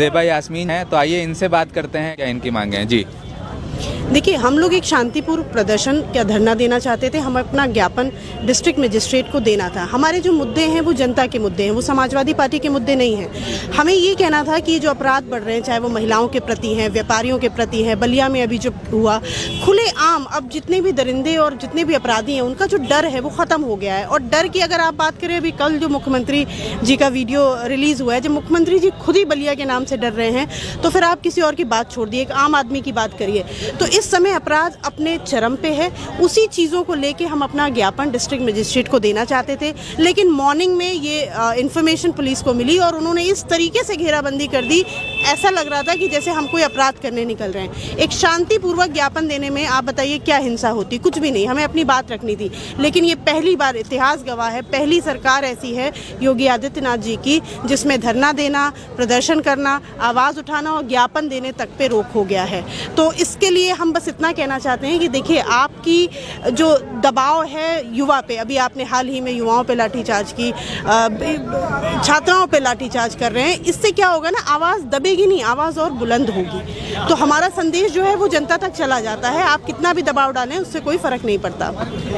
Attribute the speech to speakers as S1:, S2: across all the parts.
S1: ज़ेबा यास्मीन हैं, तो आइए इनसे बात करते हैं क्या इनकी मांगे हैं। जी
S2: देखिए, हम लोग एक शांतिपूर्ण प्रदर्शन का धरना देना चाहते थे। हम अपना ज्ञापन डिस्ट्रिक्ट मजिस्ट्रेट को देना था। हमारे जो मुद्दे हैं वो जनता के मुद्दे हैं, वो समाजवादी पार्टी के मुद्दे नहीं हैं। हमें ये कहना था कि जो अपराध बढ़ रहे हैं, चाहे वो महिलाओं के प्रति हैं, व्यापारियों के प्रति हैं, बलिया में अभी जो हुआ, खुले आम अब जितने भी दरिंदे और जितने भी अपराधी हैं उनका जो डर है वो ख़त्म हो गया है। और डर की अगर आप बात करें, अभी कल जो मुख्यमंत्री जी का वीडियो रिलीज़ हुआ है, जब मुख्यमंत्री जी खुद ही बलिया के नाम से डर रहे हैं, तो फिर आप किसी और की बात छोड़ दिए, एक आम आदमी की बात करिए। तो इस समय अपराध अपने चरम पे है। उसी चीज़ों को लेके हम अपना ज्ञापन डिस्ट्रिक्ट मजिस्ट्रेट को देना चाहते थे, लेकिन मॉर्निंग में ये इन्फॉर्मेशन पुलिस को मिली और उन्होंने इस तरीके से घेराबंदी कर दी, ऐसा लग रहा था कि जैसे हम कोई अपराध करने निकल रहे हैं। एक शांतिपूर्वक ज्ञापन देने में आप बताइए क्या हिंसा होती? कुछ भी नहीं, हमें अपनी बात रखनी थी। लेकिन ये पहली बार, इतिहास गवाह है, पहली सरकार ऐसी है योगी आदित्यनाथ जी की जिसमें धरना देना, प्रदर्शन करना, आवाज़ उठाना और ज्ञापन देने तक पे रोक हो गया है। तो इसके लिए हम बस इतना कहना चाहते हैं कि देखिए, आपकी जो दबाव है युवा पे, अभी आपने हाल ही में युवाओं पे लाठीचार्ज की, छात्राओं पे लाठीचार्ज कर रहे हैं, इससे क्या होगा ना, आवाज़ दबेगी नहीं, आवाज़ और बुलंद होगी। तो हमारा संदेश जो है वो जनता तक चला जाता है। आप कितना भी दबाव डालें उससे कोई फ़र्क नहीं पड़ता।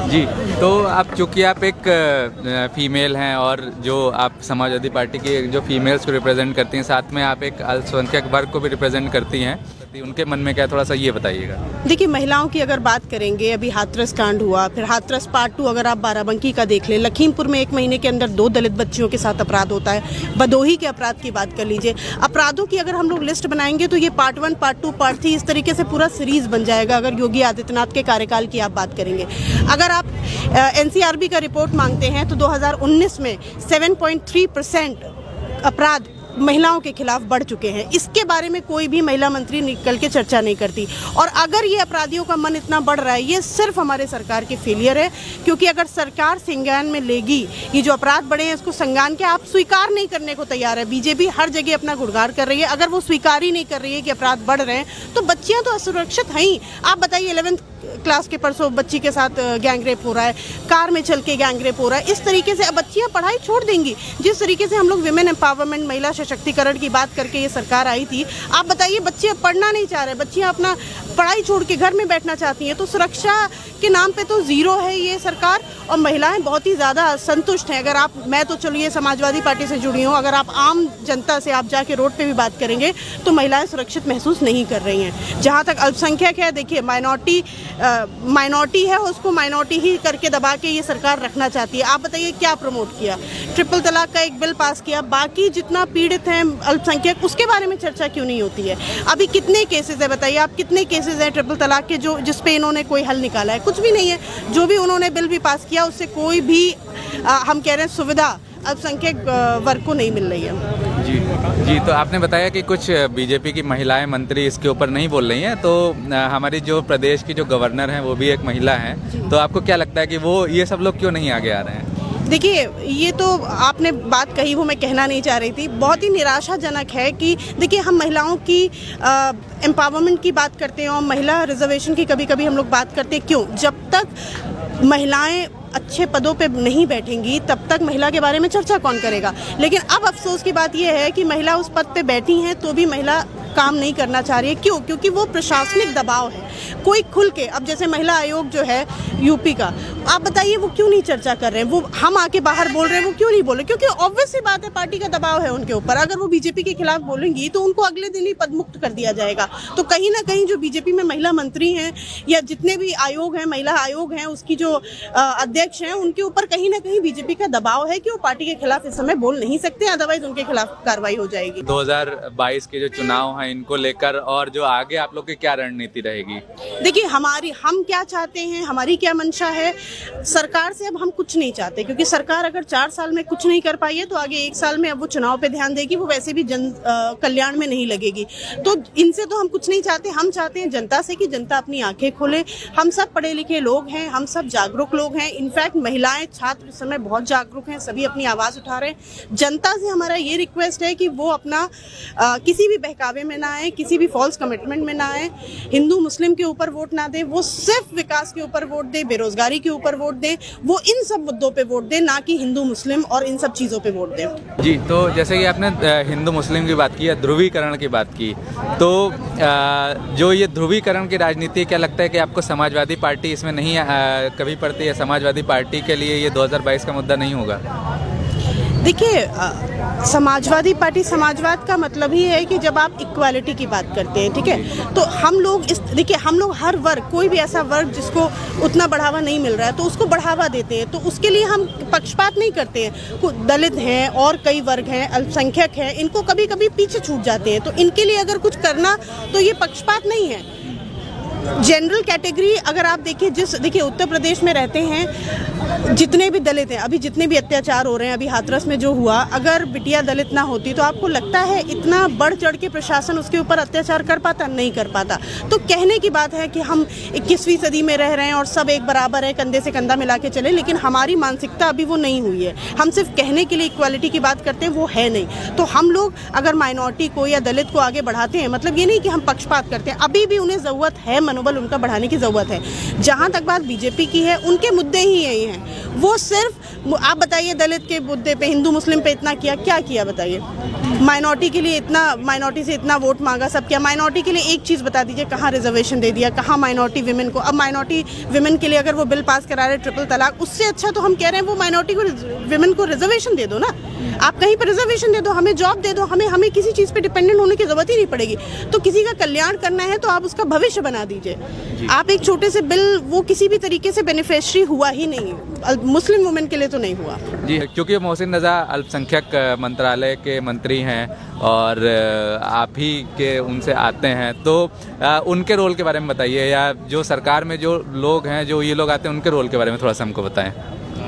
S1: जी, तो आप चूँकि आप एक फीमेल हैं और जो आप समाजवादी पार्टी की जो फीमेल्स को रिप्रेजेंट करती हैं, साथ में आप एक अल्पसंख्यक वर्ग को भी रिप्रेजेंट करती हैं, उनके मन में क्या, थोड़ा सा ये बताइएगा। देखिए,
S2: महिलाओं की अगर बात करेंगे, अभी हाथरस कांड हुआ, फिर हाथरस पार्ट 2 अगर आप बाराबंकी का देख लें, लखीमपुर में 1 महीने के अंदर 2 दलित बच्चियों के साथ अपराध होता है। भदोही के अपराध की बात कर लीजिए। अपराधों की अगर हम लोग लिस्ट बनाएंगे तो ये पार्ट 1, पार्ट 2, पार्ट 3 इस तरीके से पूरा सीरीज बन जाएगा अगर योगी आदित्यनाथ के कार्यकाल की आप बात करेंगे। अगर आप NCRB का रिपोर्ट मांगते हैं तो 2019 में 7.3% अपराध महिलाओं के खिलाफ बढ़ चुके हैं। इसके बारे में कोई भी महिला मंत्री निकल के चर्चा नहीं करती। और अगर ये अपराधियों का मन इतना बढ़ रहा है, ये सिर्फ हमारे सरकार की फेलियर है, क्योंकि अगर सरकार संज्ञान में लेगी ये जो अपराध बढ़े हैं इसको संज्ञान के, आप स्वीकार नहीं करने को तैयार है। बीजेपी हर जगह अपना गुणगान कर रही है, अगर वो स्वीकार ही नहीं कर रही है कि अपराध बढ़ रहे हैं तो बच्चियाँ तो असुरक्षित हैं ही। आप बताइए, 11th क्लास के परसों बच्ची के साथ गैंग रेप हो रहा है, कार में चल के गैंग रेप हो रहा है। इस तरीके से अब बच्चियाँ पढ़ाई छोड़ देंगी। जिस तरीके से हम लोग विमेन एम्पावरमेंट, महिला सशक्तिकरण की बात करके ये सरकार आई थी, आप बताइए, बच्चे पढ़ना नहीं चाह रहे, बच्चियाँ अपना पढ़ाई छोड़ के घर में बैठना चाहती हैं। तो सुरक्षा के नाम पे तो ज़ीरो है ये सरकार, और महिलाएं बहुत ही ज़्यादा असंतुष्ट हैं। अगर आप, मैं तो चलिए समाजवादी पार्टी से जुड़ी हूँ, अगर आप आम जनता से आप जाके रोड पे भी बात करेंगे तो महिलाएं सुरक्षित महसूस नहीं कर रही हैं। जहाँ तक अल्पसंख्यक है, देखिए, माइनॉरिटी है, उसको माइनॉरिटी ही करके दबा के ये सरकार रखना चाहती है। आप बताइए क्या प्रमोट किया? ट्रिपल तलाक का एक बिल पास किया, बाकी जितना पीड़ित हैं अल्पसंख्यक उसके बारे में चर्चा क्यों नहीं होती है? अभी कितने केसेस है बताइए आप, कितने केसेस हैं ट्रिपल तलाक के जो जिस पे इन्होंने कोई हल निकाला है? कुछ भी नहीं है। जो भी उन्होंने बिल भी पास किया उससे कोई भी हम कह रहे हैं सुविधा अल्पसंख्यक वर्ग को नहीं मिल रही है।
S1: जी, तो आपने बताया कि कुछ बीजेपी की महिलाएं मंत्री इसके ऊपर नहीं बोल रही हैं, तो हमारी जो प्रदेश की जो गवर्नर हैं वो भी एक महिला हैं, तो आपको क्या लगता है कि वो ये सब लोग क्यों नहीं आगे आ रहे हैं?
S2: देखिए, ये तो आपने बात कही, वो मैं कहना नहीं चाह रही थी। बहुत ही निराशाजनक है कि देखिए, हम महिलाओं की एम्पावरमेंट की बात करते हैं और महिला रिजर्वेशन की कभी कभी हम लोग बात करते हैं। क्यों? जब तक महिलाएं अच्छे पदों पे नहीं बैठेंगी तब तक महिला के बारे में चर्चा कौन करेगा। लेकिन अब अफसोस की बात यह है कि महिला उस पद पे बैठी हैं तो भी महिला काम नहीं करना चाह रही है। क्यों? क्योंकि वो प्रशासनिक दबाव है। कोई खुल के, अब जैसे महिला आयोग जो है यूपी का, आप बताइए वो क्यों नहीं चर्चा कर रहे हैं? वो हम आके बाहर बोल रहे हैं, वो क्यों नहीं बोल रहे? क्योंकि ऑब्वियस सी बात है, पार्टी का दबाव है उनके ऊपर। अगर वो बीजेपी के खिलाफ बोलेंगी तो उनको अगले दिन ही पदमुक्त कर दिया जाएगा। तो कहीं ना कहीं जो बीजेपी में महिला मंत्री हैं या जितने भी आयोग हैं, महिला आयोग हैं, उसकी जो अध्यक्ष हैं, उनके ऊपर कहीं ना कहीं बीजेपी का दबाव है कि वो पार्टी के खिलाफ इस समय बोल नहीं सकते, अदरवाइज उनके खिलाफ कार्रवाई हो जाएगी।
S1: 2022 के जो चुनाव हैं इनको लेकर और जो आगे आप लोग की क्या रणनीति रहेगी?
S2: देखिए, हम क्या चाहते हैं, हमारी क्या मंशा है, सरकार से अब हम कुछ नहीं चाहते, क्योंकि सरकार अगर 4 साल में कुछ नहीं कर पाई है तो आगे 1 साल में अब वो चुनाव पे ध्यान देगी, वो वैसे भी जन कल्याण में नहीं लगेगी। तो इनसे तो हम कुछ नहीं चाहते। हम चाहते हैं जनता से कि जनता अपनी आंखें खोले। हम सब पढ़े लिखे लोग हैं, हम सब जागरूक लोग हैं। इनफैक्ट महिलाएं, छात्र इस समय बहुत जागरूक हैं, सभी अपनी आवाज़ उठा रहे हैं। जनता से हमारा ये रिक्वेस्ट है कि वो अपना किसी भी बहकावे में में ना आए, किसी भी फॉल्स कमिटमेंट में ना आए, हिंदू मुस्लिम के ऊपर वोट ना दे, वो सिर्फ विकास के ऊपर वोट दे, बेरोजगारी के ऊपर वोट दे, वो इन सब मुद्दों पे वोट दे, ना कि हिंदू मुस्लिम और इन सब चीज़ों पे वोट दे।
S1: जी, तो जैसे कि आपने हिंदू मुस्लिम की बात की या ध्रुवीकरण की बात की, तो जो ये ध्रुवीकरण की राजनीति, क्या लगता है कि आपको समाजवादी पार्टी इसमें नहीं कभी पड़ती है? समाजवादी पार्टी के लिए ये 2022 का मुद्दा नहीं होगा?
S2: देखिए, समाजवादी पार्टी, समाजवाद का मतलब ही है कि जब आप इक्वालिटी की बात करते हैं, ठीक है, तो हम लोग देखिए, हम लोग हर वर्ग, कोई भी ऐसा वर्ग जिसको उतना बढ़ावा नहीं मिल रहा है तो उसको बढ़ावा देते हैं, तो उसके लिए हम पक्षपात नहीं करते हैं। दलित हैं और कई वर्ग हैं, अल्पसंख्यक हैं, इनको कभी कभी पीछे छूट जाते हैं, तो इनके लिए अगर कुछ करना तो ये पक्षपात नहीं है। जनरल कैटेगरी अगर आप देखिए उत्तर प्रदेश में रहते हैं जितने भी दलित हैं, अभी जितने भी अत्याचार हो रहे हैं, अभी हाथरस में जो हुआ, अगर बिटिया दलित ना होती तो आपको लगता है इतना बढ़ चढ़ के प्रशासन उसके ऊपर अत्याचार कर पाता? नहीं कर पाता। तो कहने की बात है कि हम 21वीं सदी में रह रहे हैं और सब एक बराबर है, कंधे से कंधा मिला के चले, लेकिन हमारी मानसिकता अभी वो नहीं हुई है। हम सिर्फ कहने के लिए इक्वालिटी की बात करते हैं, वो है नहीं। तो हम लोग अगर माइनॉरिटी को या दलित को आगे बढ़ाते हैं, मतलब ये नहीं कि हम पक्षपात करते हैं, अभी भी उन्हें ज़रूरत है, मनोबल उनका बढ़ाने की ज़रूरत है। जहाँ तक बात बीजेपी की है, उनके मुद्दे ही यही हैं। वो सिर्फ, आप बताइए, दलित के मुद्दे पे, हिंदू मुस्लिम पे इतना किया, क्या किया बताइए? माइनॉरिटी के लिए इतना, माइनॉरिटी से इतना वोट मांगा, सब किया। माइनॉरिटी के लिए एक चीज़ बता दीजिए, कहाँ रिजर्वेशन दे दिया, कहाँ माइनॉरिटी विमेन को? अब माइनॉरिटी विमेन के लिए अगर वो बिल पास करा रहे ट्रिपल तलाक, उससे अच्छा तो हम कह रहे हैं वो माइनॉरिटी को, विमेन को रिजर्वेशन दे दो ना। आप कहीं पर रिजर्वेशन दे दो, हमें जॉब दे दो, हमें किसी चीज़ पे डिपेंडेंट होने की ज़रूरत ही नहीं पड़ेगी। तो किसी का कल्याण करना है तो आप उसका भविष्य बना दीजिए। आप एक छोटे से बिल, वो किसी भी तरीके से बेनिफिशियरी हुआ ही नहीं, मुस्लिम वुमेन के लिए तो नहीं हुआ।
S1: जी, क्योंकि मोहसिन रजा अल्पसंख्यक मंत्रालय के मंत्री हैं और आप ही के उनसे आते हैं, तो उनके रोल के बारे में बताइए, या जो सरकार में जो लोग हैं, जो ये लोग आते हैं, उनके रोल के बारे में थोड़ा सा हमको बताएं।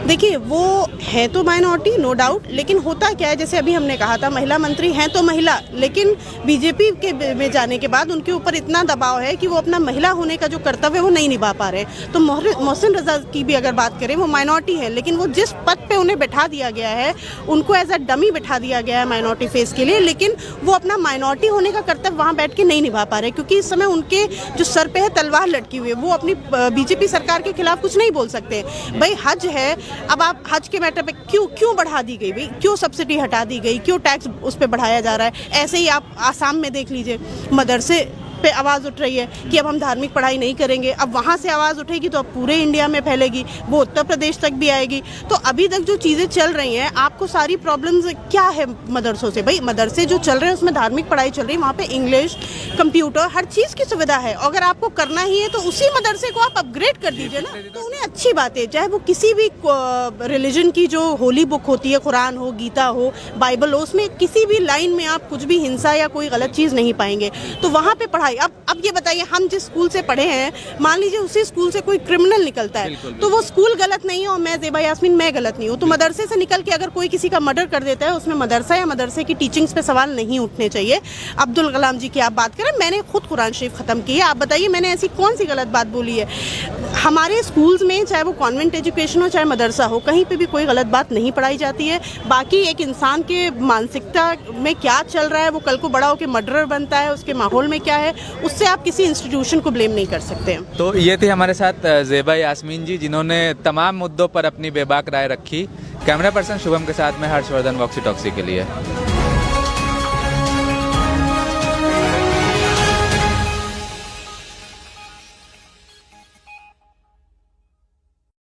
S2: देखिए, वो है तो माइनॉरिटी, नो डाउट, लेकिन होता क्या है, जैसे अभी हमने कहा था, महिला मंत्री हैं तो महिला, लेकिन बीजेपी के में जाने के बाद उनके ऊपर इतना दबाव है कि वो अपना महिला होने का जो कर्तव्य है वो नहीं निभा पा रहे। तो मोहसिन रजा की भी अगर बात करें, वो माइनॉरिटी है, लेकिन वो जिस पद पे उन्हें बैठा दिया गया है, उनको एज अ डमी बैठा दिया गया है माइनॉरिटी फेस के लिए, लेकिन वो अपना माइनॉरिटी होने का कर्तव्य वहाँ बैठ के नहीं निभा पा रहे, क्योंकि इस समय उनके जो सर पे है तलवार लटकी हुई है। वो अपनी बीजेपी सरकार के खिलाफ कुछ नहीं बोल सकते। भाई हज है, अब आप हज के मैटर पे क्यों बढ़ा दी गई भाई? क्यों सब्सिडी हटा दी गई? क्यों टैक्स उस पे बढ़ाया जा रहा है? ऐसे ही आप आसाम में देख लीजिए, मदरसे पे आवाज़ उठ रही है कि अब हम धार्मिक पढ़ाई नहीं करेंगे। अब वहाँ से आवाज़ उठेगी तो अब पूरे इंडिया में फैलेगी, वो उत्तर प्रदेश तक भी आएगी। तो अभी तक जो चीज़ें चल रही हैं, आपको सारी प्रॉब्लम्स क्या है मदरसों से? भाई मदरसे जो चल रहे हैं उसमें धार्मिक पढ़ाई चल रही है, वहाँ पे इंग्लिश, कंप्यूटर, हर चीज़ की सुविधा है। अगर आपको करना ही है तो उसी मदरसे को आप अपग्रेड कर दीजिए ना, तो उन्हें अच्छी बात है। चाहे वो किसी भी रिलीजन की जो होली बुक होती है, कुरान हो, गीता हो, बाइबल हो, उसमें किसी भी लाइन में आप कुछ भी हिंसा या कोई गलत चीज़ नहीं पाएंगे। तो वहाँ पे पढ़ाई, अब ये बताइए, हम जिस स्कूल से पढ़े हैं, मान लीजिए उसी स्कूल से कोई क्रिमिनल निकलता है, तो वो स्कूल गलत नहीं है और मैं ज़ेबा यास्मीन मैं गलत नहीं हूँ। तो मदरसे से निकल के अगर कोई किसी का मर्डर कर देता है, उसमें मदरसा या मदरसे की टीचिंग्स पे सवाल नहीं उठने चाहिए। अब्दुल कलाम जी की आप बात करें, मैंने खुद कुरान शरीफ ख़त्म की है, आप बताइए मैंने ऐसी कौन सी गलत बात बोली है? हमारे स्कूल्स में, चाहे वो कॉन्वेंट एजुकेशन हो चाहे मदरसा हो, कहीं पे भी कोई गलत बात नहीं पढ़ाई जाती है। बाकी एक इंसान के मानसिकता में क्या चल रहा है, वो कल को बड़ा होकर मर्डरर बनता है, उसके माहौल में क्या है, उससे आप किसी इंस्टीट्यूशन को ब्लेम नहीं कर सकते।
S1: तो ये थी हमारे साथ ज़ेबा यास्मीन जी, जिन्होंने तमाम मुद्दों पर अपनी बेबाक राय रखी। कैमरा पर्सन शुभम के साथ में हर्षवर्धन, वॉक्सी टॉक्सी के लिए।